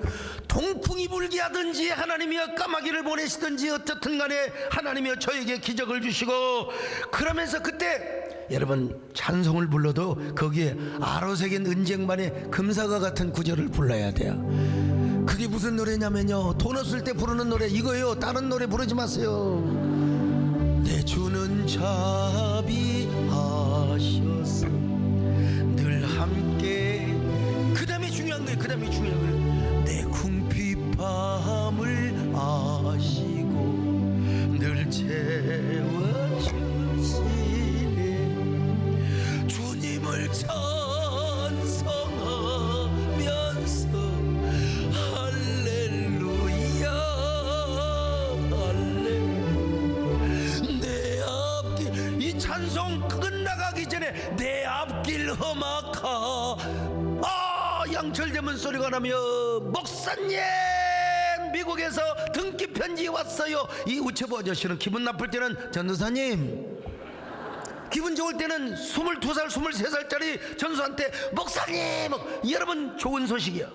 동풍이 불게 하든지 하나님이여 까마귀를 보내시든지 어쨌든 간에 하나님이여 저에게 기적을 주시고. 그러면서 그때 여러분, 찬송을 불러도 거기에 아로새긴 은쟁반의 금사가 같은 구절을 불러야 돼요. 그게 무슨 노래냐면요, 돈 없을 때 부르는 노래 이거예요. 다른 노래 부르지 마세요. 내 주는 자비하셔서 늘 함께. 그 다음에 중요한 거예요. 그 다음에 중요한 거예요. 내 궁핍함을 아시고 늘 채워주시네. 주님을 찬송하면서 할렐루야 할렐루야. 내 앞길, 이 찬송 끝나가기 전에 내 앞길 험악하. 양철대문 소리가 나며, 목사님 미국에서 등기 편지 왔어요. 이 우체부 아저씨는 기분 나쁠 때는 전도사님, 기분 좋을 때는 22살 23살짜리 전수한테 목사님. 여러분, 좋은 소식이요.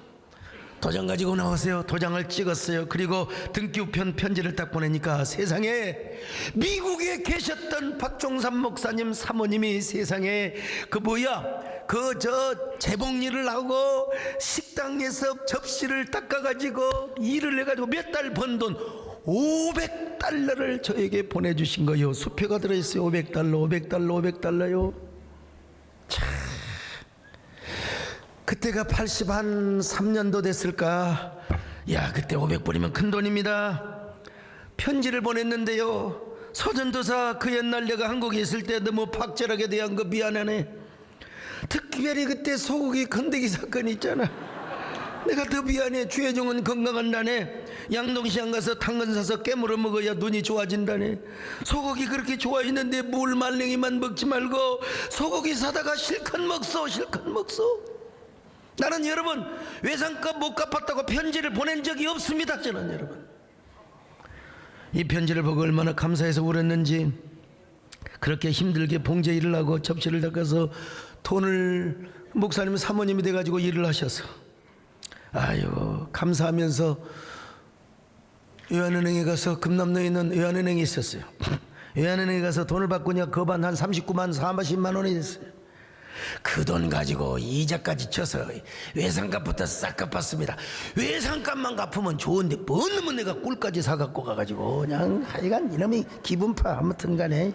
도장 가지고 나오세요. 도장을 찍었어요. 그리고 등기 우편 편지를 딱 보내니까 세상에 미국에 계셨던 박종삼 목사님 사모님이 세상에 재봉일을 하고 식당에서 접시를 닦아가지고 일을 해가지고 몇 달 번 돈 $500를 저에게 보내주신 거예요. 수표가 들어있어요. $500요. 참, 그때가 83년도 됐을까. 야, 그때 500불이면 큰 돈입니다. 편지를 보냈는데요, 서전도사, 그 옛날 내가 한국에 있을 때 너무 박절하게 대한 거 미안하네. 특별히 그때 소고기 건더기 사건 있잖아. 내가 더 미안해. 주혜종은 건강한다네. 양동시장 가서 당근 사서 깨물어 먹어야 눈이 좋아진다네. 소고기 그렇게 좋아했는데 물 말랭이만 먹지 말고 소고기 사다가 실컷 먹소. 나는 여러분, 외상값 못 갚았다고 편지를 보낸 적이 없습니다. 저는 여러분, 이 편지를 보고 얼마나 감사해서 울었는지. 그렇게 힘들게 봉제 일을 하고 접시를 닦아서 돈을, 목사님 사모님이 돼가지고 일을 하셔서 아유 감사하면서 외환은행에 가서, 금남로에 있는 외환은행이 있었어요. 외환은행에 가서 돈을 받고냐 거반 한 39만 40만 원이 됐어요. 그 돈 가지고 이자까지 쳐서 외상값부터 싹 갚았습니다. 외상값만 갚으면 좋은데 뭔 놈은 내가 꿀까지 사갖고 가가지고 그냥 하여간 이놈이 기분파. 아무튼 간에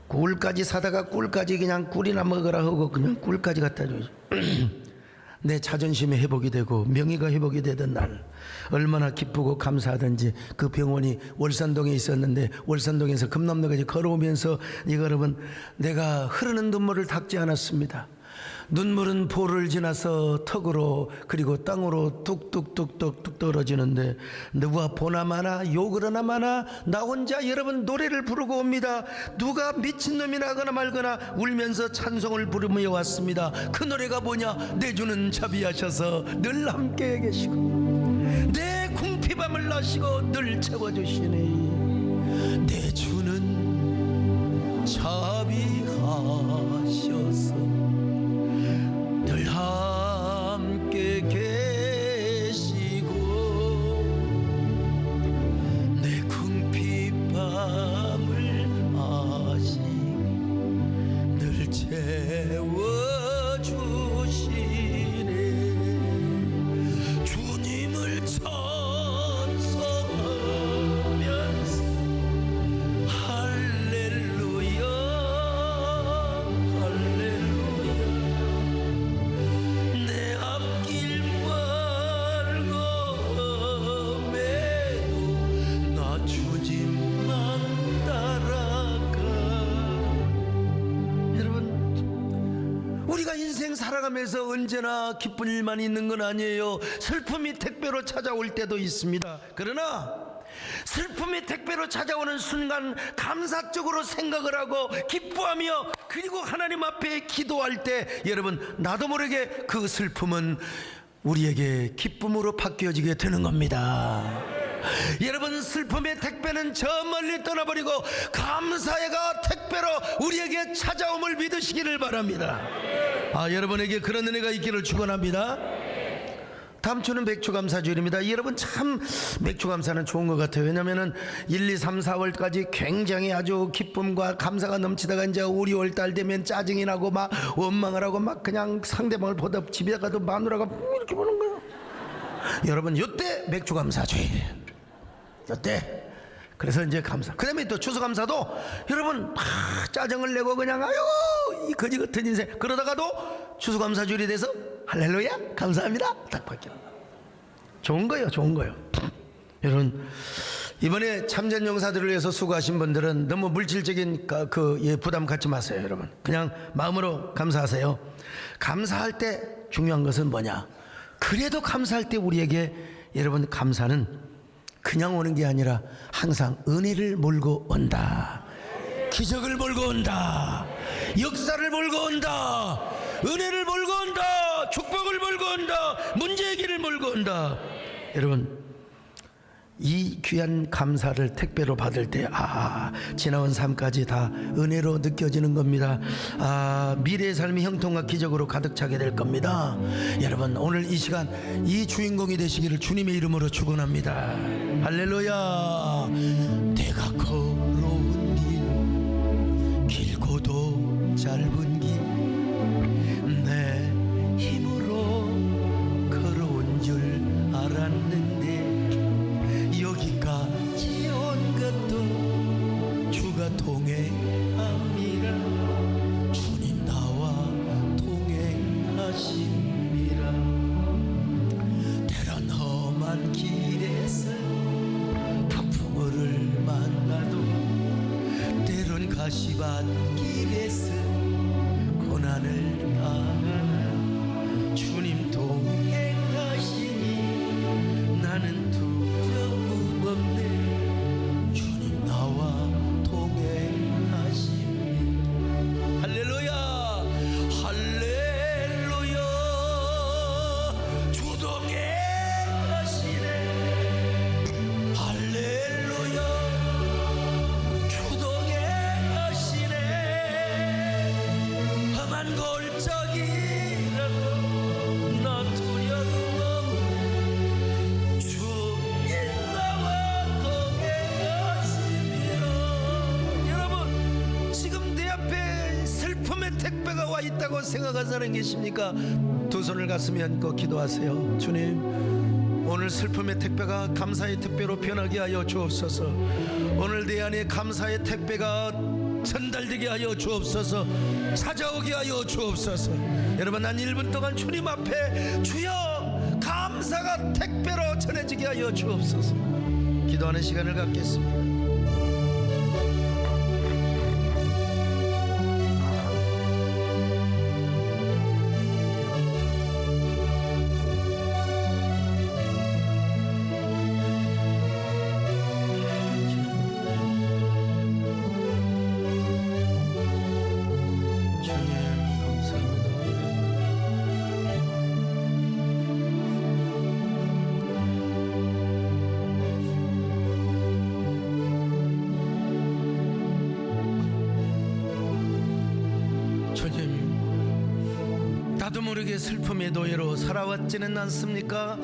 꿀까지 사다가 꿀까지 그냥 꿀이나 먹으라 하고 그냥 꿀까지 갖다 주죠. 내 자존심이 회복이 되고 명예가 회복이 되던 날 얼마나 기쁘고 감사하던지. 그 병원이 월산동에 있었는데 월산동에서 금남로까지 걸어오면서 이거 여러분, 내가 흐르는 눈물을 닦지 않았습니다. 눈물은 볼을 지나서 턱으로 그리고 땅으로 뚝뚝뚝뚝뚝 떨어지는데 누가 보나 마나 욕을 하나 마나 나 혼자 여러분 노래를 부르고 옵니다. 누가 미친놈이나 하거나 말거나 울면서 찬송을 부르며 왔습니다. 그 노래가 뭐냐? 내 주는 자비하셔서 늘 함께 계시고 내 궁핍함을 나시고 늘 채워주시니 내 주는 자비하셔서 늘 함께 계시고 내 궁핍함을 살아가면서 언제나 기쁜 일만 있는 건 아니에요. 슬픔이 택배로 찾아올 때도 있습니다. 그러나 슬픔이 택배로 찾아오는 순간 감사적으로 생각을 하고 기뻐하며 그리고 하나님 앞에 기도할 때 여러분 나도 모르게 그 슬픔은 우리에게 기쁨으로 바뀌어지게 되는 겁니다. 여러분 슬픔의 택배는 저 멀리 떠나버리고 감사의가 택배로 우리에게 찾아옴을 믿으시기를 바랍니다. 여러분에게 그런 은혜가 있기를 축원합니다. 다음 주는 맥주감사주일입니다. 여러분 참 맥주감사는 좋은 것 같아요. 왜냐하면 1, 2, 3, 4월까지 굉장히 아주 기쁨과 감사가 넘치다가 이제 우리 5월달 되면 짜증이 나고 막 원망을 하고 막 그냥 상대방을 보다 집에 가도 마누라가 이렇게 보는 거예요. 여러분 요때 맥주감사주일 요때 그래서 이제 감사. 그 다음에 또 추수감사도 여러분 막 짜증을 내고 그냥 아유 이 거지 같은 인생 그러다가도 추수감사주일이 돼서 할렐루야 감사합니다 딱 바뀌는 거예요. 좋은 거예요. 좋은 거예요. 여러분 이번에 참전 용사들을 위해서 수고하신 분들은 너무 물질적인 부담 갖지 마세요. 여러분 그냥 마음으로 감사하세요. 감사할 때 중요한 것은 뭐냐, 그래도 감사할 때 우리에게 여러분 감사는 그냥 오는 게 아니라 항상 은혜를 몰고 온다. 기적을 몰고 온다. 역사를 몰고 온다. 은혜를 몰고 온다. 축복을 몰고 온다. 문제 해결을 몰고 온다. 여러분 이 귀한 감사를 택배로 받을 때 지나온 삶까지 다 은혜로 느껴지는 겁니다. 미래의 삶이 형통과 기적으로 가득 차게 될 겁니다. 여러분 오늘 이 시간 이 주인공이 되시기를 주님의 이름으로 축원합니다. 할렐루야. 내가 걸어온 길 길고도 짧은 길 내 힘으로 걸어온 줄 알았는데 여기까지 온 것도 주가 동행함이라. 주님 나와 동행하심이라. 때론 험한 길에서 폭풍우를 만나도 때론 가시밭 길에서 고난을 당하나 주님 동행하시니 나는 두려움 없네. 주님 나와 동행하시니. 할렐루야. 할렐루야. 주 동행하시네. 할렐루야. 주 동행하시네. 험한 골짜기라도 나 두려움 없네. 주님 나와 동행하시니라. 여러분 지금 내 앞에 슬픔의 택배가 와 있다고 생각하는 사람 계십니까? 두 손을 가슴에 얹고 기도하세요. 주님 오늘 슬픔의 택배가 감사의 택배로 변하게 하여 주옵소서. 오늘 내 안에 감사의 택배가 전달되게 하여 주옵소서. 찾아오게 하여 주옵소서. 여러분 난 1분 동안 주님 앞에 주여 감사가 택배로 전해지게 하여 주옵소서. 기도하는 시간을 갖겠습니다. 주님 나도 모르게 슬픔의 노예로 살아왔지는 않습니까?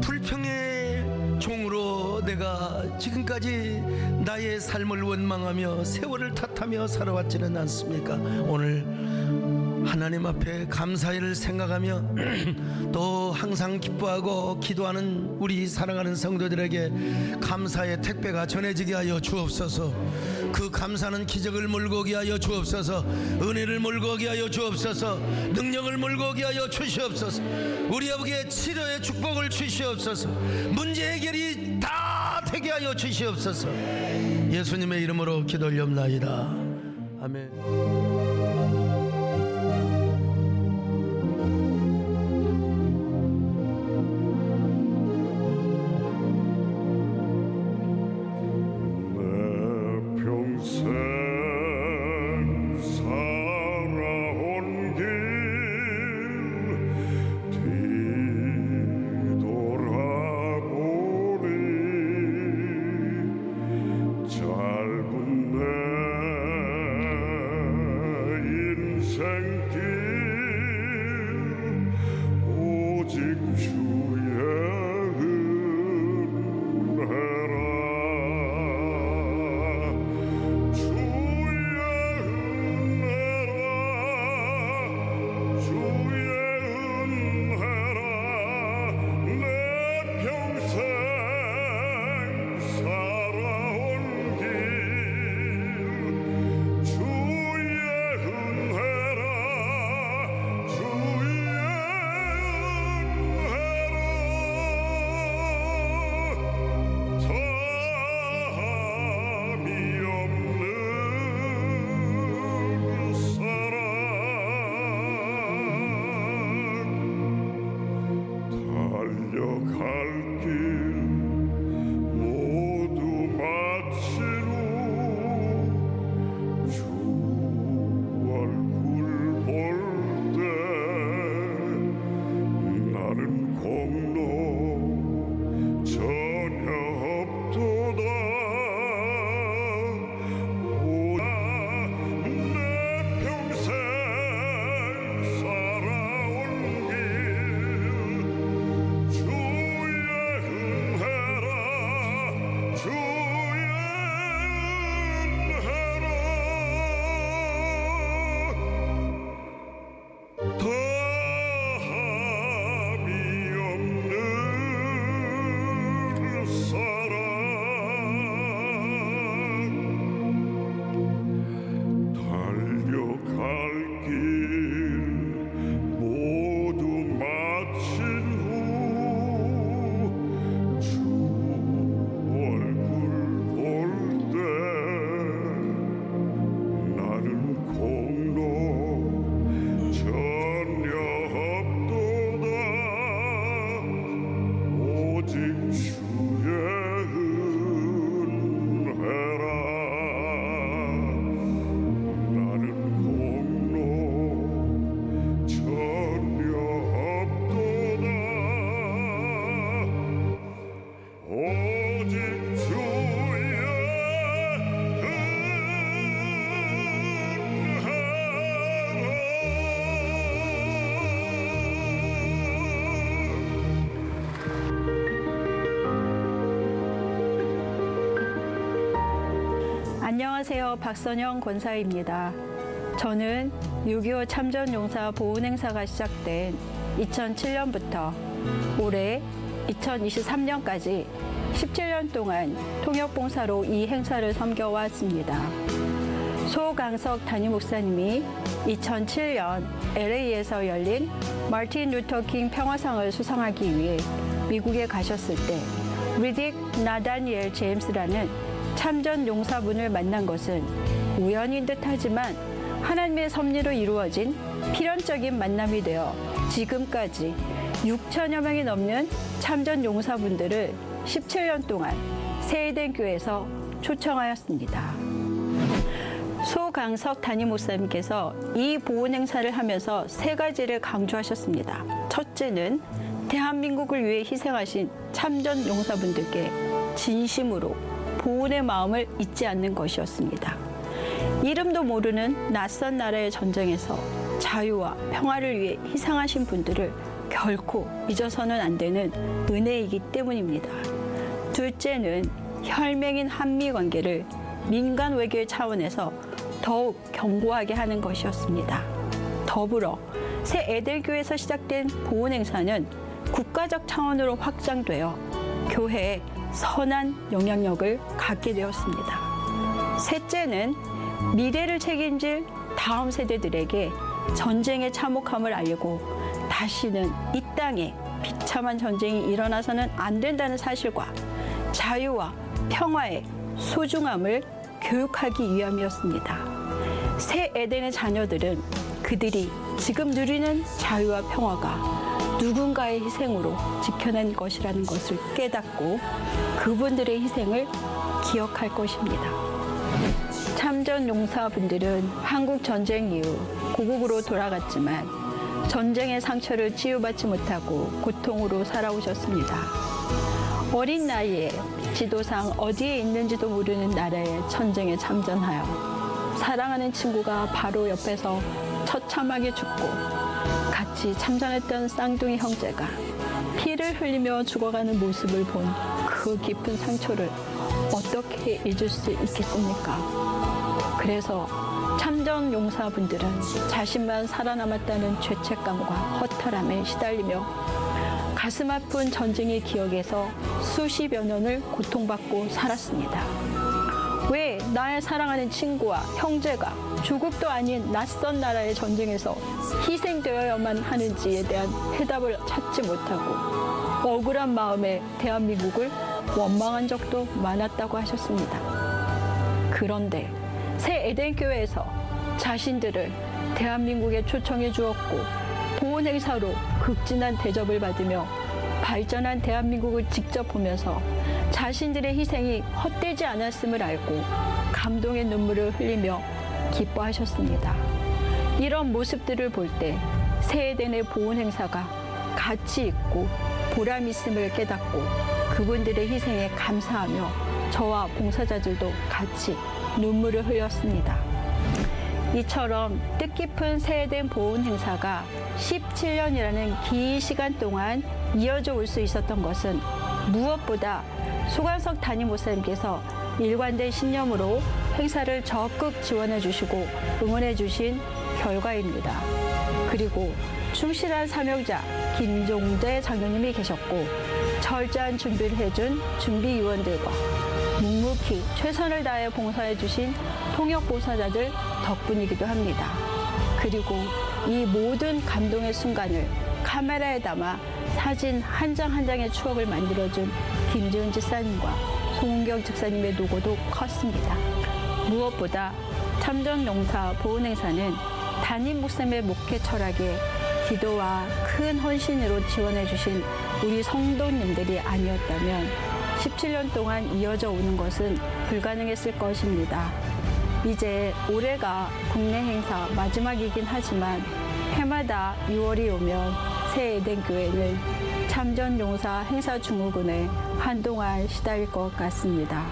불평의 종으로 내가 지금까지 나의 삶을 원망하며 세월을 탓하며 살아왔지는 않습니까? 오늘 하나님 앞에 감사를 생각하며 또 항상 기뻐하고 기도하는 우리 사랑하는 성도들에게 감사의 택배가 전해지게 하여 주옵소서. 그 감사는 기적을 몰고 오게 하여 주옵소서. 은혜를 몰고 오게 하여 주옵소서. 능력을 몰고 오게 하여 주시옵소서. 우리 아버지의 치료의 축복을 주시옵소서. 문제 해결이 다 되게 하여 주시옵소서. 예수님의 이름으로 기도 올려옵나이다. 아멘. 안녕하세요. 박선영 권사입니다. 저는 6.25 참전용사 보훈행사가 시작된 2007년부터 올해 2023년까지 17년 동안 통역봉사로 이 행사를 섬겨왔습니다. 소강석 담임 목사님이 2007년 LA에서 열린 마틴 루터 킹 평화상을 수상하기 위해 미국에 가셨을 때 리딕 나다니엘 제임스라는 참전 용사분을 만난 것은 우연인 듯하지만 하나님의 섭리로 이루어진 필연적인 만남이 되어 지금까지 6천여 명이 넘는 참전 용사분들을 17년 동안 새에덴 교회에서 초청하였습니다. 소강석 담임 목사님께서 이 보훈 행사를 하면서 세 가지를 강조하셨습니다. 첫째는 대한민국을 위해 희생하신 참전 용사분들께 진심으로 보훈의 마음을 잊지 않는 것이었습니다. 이름도 모르는 낯선 나라의 전쟁에서 자유와 평화를 위해 희생하신 분들을 결코 잊어서는 안 되는 은혜이기 때문입니다. 둘째는 혈맹인 한미 관계를 민간 외교의 차원에서 더욱 견고하게 하는 것이었습니다. 더불어 새 에델교에서 시작된 보훈 행사는 국가적 차원으로 확장되어 교회에 선한 영향력을 갖게 되었습니다. 셋째는 미래를 책임질 다음 세대들에게 전쟁의 참혹함을 알리고 다시는 이 땅에 비참한 전쟁이 일어나서는 안 된다는 사실과 자유와 평화의 소중함을 교육하기 위함이었습니다. 새 에덴의 자녀들은 그들이 지금 누리는 자유와 평화가 누군가의 희생으로 지켜낸 것이라는 것을 깨닫고 그분들의 희생을 기억할 것입니다. 참전 용사분들은 한국 전쟁 이후 고국으로 돌아갔지만 전쟁의 상처를 치유받지 못하고 고통으로 살아오셨습니다. 어린 나이에 지도상 어디에 있는지도 모르는 나라의 전쟁에 참전하여 사랑하는 친구가 바로 옆에서 처참하게 죽고 같이 참전했던 쌍둥이 형제가 피를 흘리며 죽어가는 모습을 본 그 깊은 상처를 어떻게 잊을 수 있겠습니까? 그래서 참전 용사분들은 자신만 살아남았다는 죄책감과 허탈함에 시달리며 가슴 아픈 전쟁의 기억에서 수십여 년을 고통받고 살았습니다. 왜 나의 사랑하는 친구와 형제가 조국도 아닌 낯선 나라의 전쟁에서 희생되어야만 하는지에 대한 해답을 찾지 못하고 억울한 마음에 대한민국을 원망한 적도 많았다고 하셨습니다. 그런데 새 에덴교회에서 자신들을 대한민국에 초청해 주었고 보훈 행사로 극진한 대접을 받으며 발전한 대한민국을 직접 보면서 자신들의 희생이 헛되지 않았음을 알고 감동의 눈물을 흘리며 기뻐하셨습니다. 이런 모습들을 볼 때 새 에덴의 보훈 행사가 가치 있고 보람 있음을 깨닫고 그분들의 희생에 감사하며 저와 봉사자들도 같이 눈물을 흘렸습니다. 이처럼 뜻깊은 새 에덴 보훈 행사가 17년이라는 긴 시간 동안 이어져 올 수 있었던 것은 무엇보다 소강석 담임 목사님께서 일관된 신념으로 행사를 적극 지원해 주시고 응원해 주신 결과입니다. 그리고 충실한 사명자 김종대 장로님이 계셨고 철저한 준비를 해준 준비위원들과 묵묵히 최선을 다해 봉사해 주신 통역 봉사자들 덕분이기도 합니다. 그리고 이 모든 감동의 순간을 카메라에 담아 사진 한 장 한 장의 추억을 만들어준 김지훈 집사님과 송은경 집사님의 노고도 컸습니다. 무엇보다 참전용사 보훈행사는 담임 목사님의 목회 철학에 기도와 큰 헌신으로 지원해 주신 우리 성도님들이 아니었다면 17년 동안 이어져 오는 것은 불가능했을 것입니다. 이제 올해가 국내 행사 마지막이긴 하지만 해마다 6월이 오면 새 에덴 교회는 참전용사 행사 증후군에 한동안 시달릴 것 같습니다.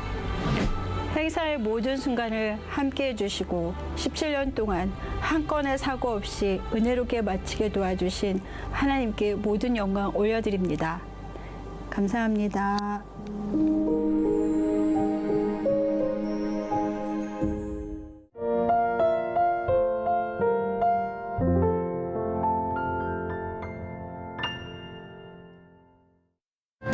행사의 모든 순간을 함께해 주시고 17년 동안 한 건의 사고 없이 은혜롭게 마치게 도와주신 하나님께 모든 영광 올려드립니다. 감사합니다.